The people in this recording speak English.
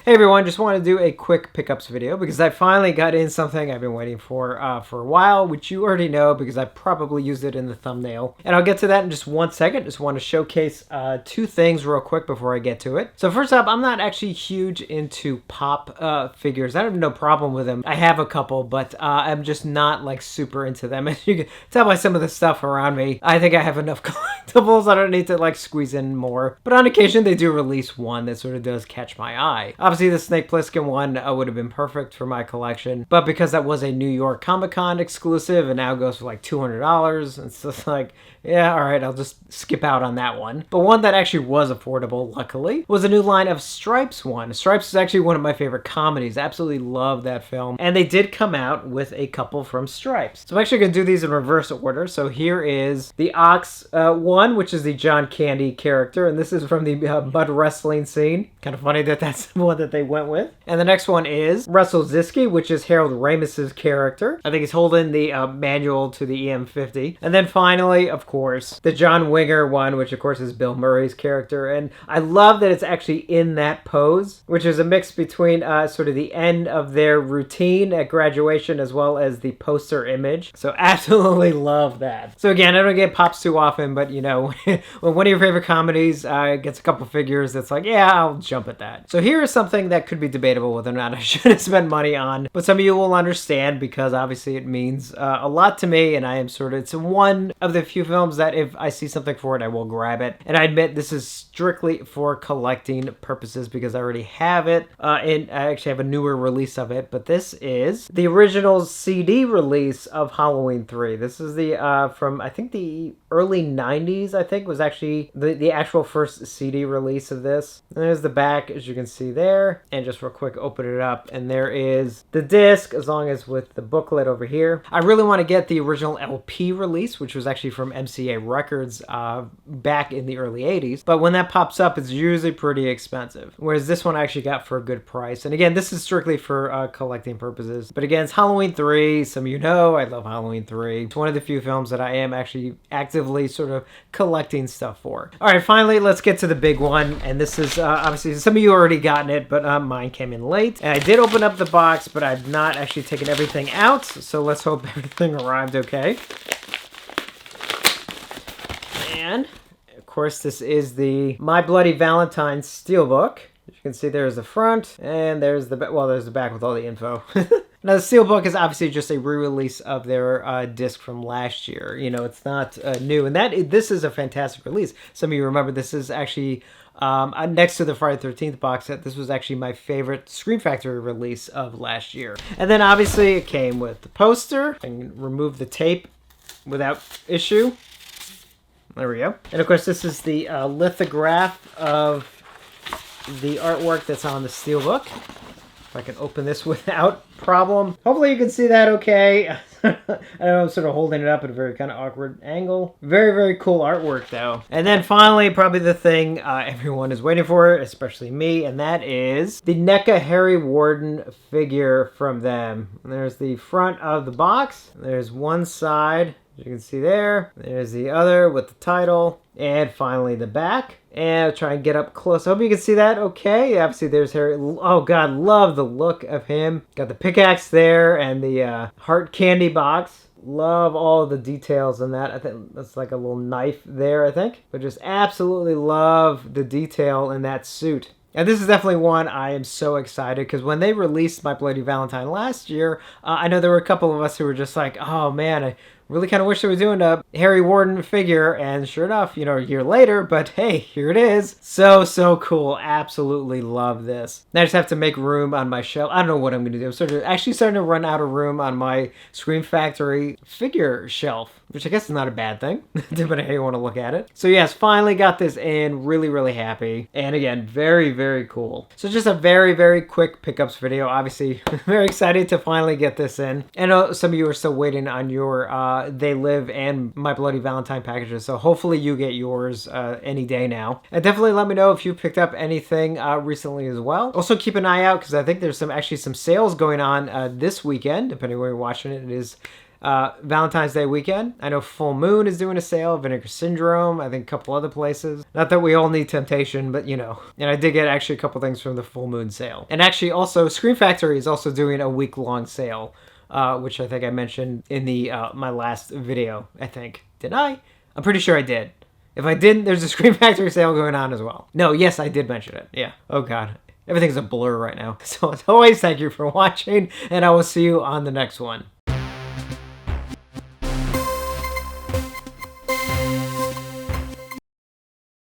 Hey everyone, just want to do a quick pickups video because I finally got in something I've been waiting for a while, which you already know because I probably used it in the thumbnail. And I'll get to that in just 1 second. Just want to showcase two things real quick before I get to it. So first up, I'm not actually huge into pop figures. I have no problem with them. I have a couple, but I'm just not like super into them. As you can tell by some of the stuff around me, I think I have enough collectibles. I don't need to like squeeze in more. But on occasion, they do release one that sort of does catch my eye. Obviously, the Snake Plissken one would have been perfect for my collection, but because that was a New York Comic-Con exclusive and now goes for like $200, it's just like, yeah, all right, I'll just skip out on that one. But one that actually was affordable, luckily, was a new line of Stripes one. Stripes is actually one of my favorite comedies. I absolutely love that film. And they did come out with a couple from Stripes. So I'm actually going to do these in reverse order. So here is the Ox one, which is the John Candy character. And this is from the mud wrestling scene. Kind of funny that that's the one that they went with. And the next one is Russell Ziski, which is Harold Ramis's character. I think he's holding the manual to the EM50. And then finally, of course, the John Winger one, which of course is Bill Murray's character. And I love that it's actually in that pose, which is a mix between sort of the end of their routine at graduation as well as the poster image. So absolutely love that. So again, I don't get pops too often, but you know, when one of your favorite comedies gets a couple figures, that's like, yeah, I'll jump at that. So here is something that could be debatable whether or not I should have spent money on, but some of you will understand because obviously it means a lot to me, and I am sort of, it's one of the few films that if I see something for it, I will grab it. And I admit this is strictly for collecting purposes because I already have it, and I actually have a newer release of it, but this is the original CD release of Halloween 3. This is the, from I think the early 90s, I think, was actually the actual first CD release of this. And there's the back, as you can see there, and just real quick, open it up, and there is the disc, as long as with the booklet over here. I really want to get the original LP release, which was actually from MCA Records back in the early 80s, but when that pops up, it's usually pretty expensive, whereas this one I actually got for a good price. And again, this is strictly for collecting purposes, but again, it's Halloween 3. Some of you know I love Halloween 3. It's one of the few films that I am actually actively sort of collecting stuff for. All right, finally, let's get to the big one, and this is obviously some of you already gotten it, but mine came in late, and I did open up the box, but I've not actually taken everything out, so let's hope everything arrived okay. And of course, this is the My Bloody Valentine steelbook. As you can see, there's the front, and there's the back. Well, there's the back with all the info. Now, the steelbook is obviously just a re-release of their disc from last year. You know, it's not new, and this is a fantastic release. Some of you remember this is actually next to the Friday the 13th box set. This was actually my favorite Scream Factory release of last year. And then obviously it came with the poster. I can remove the tape without issue. There we go. And of course, this is the lithograph of the artwork that's on the steelbook. If I can open this without problem. Hopefully you can see that okay. I know I'm sort of holding it up at a very kind of awkward angle. Very, very cool artwork though. And then finally, probably the thing everyone is waiting for, especially me, and that is the NECA Harry Warden figure from them. And there's the front of the box. There's one side, as you can see there. There's the other with the title. And finally the back. And I'll try and get up close. I hope you can see that okay. Obviously there's Harry. Oh god, love the look of him. Got the pickaxe there and the heart candy box. Love all the details in that. I think that's like a little knife there, I think. But just absolutely love the detail in that suit. And this is definitely one I am so excited because when they released My Bloody Valentine last year, I know there were a couple of us who were just like, oh man, I really kind of wish they were doing a Harry Warden figure, and sure enough, you know, a year later, but hey, here it is. So, so cool. Absolutely love this. Now I just have to make room on my shelf. I don't know what I'm going to do. I'm sort of actually starting to run out of room on my Scream Factory figure shelf, which I guess is not a bad thing, depending on how you want to look at it. So yes, finally got this in. Really, really happy. And again, very, very cool. So just a very, very quick pickups video. Obviously, very excited to finally get this in. I know some of you are still waiting on your They Live and My Bloody Valentine packages, so hopefully you get yours any day now. And definitely let me know if you picked up anything recently as well. Also keep an eye out because I think there's actually some sales going on this weekend, depending on where you're watching it. It is Valentine's Day weekend. I know Full Moon is doing a sale, Vinegar Syndrome, I think a couple other places. Not that we all need temptation, but you know. And I did get actually a couple things from the Full Moon sale. And actually also, Scream Factory is also doing a week-long sale, which I think I mentioned in the my last video, I think. Did I? I'm pretty sure I did. If I didn't, there's a Scream Factory sale going on as well. No, yes, I did mention it. Yeah. Oh, God. Everything's a blur right now. So as always, thank you for watching, and I will see you on the next one.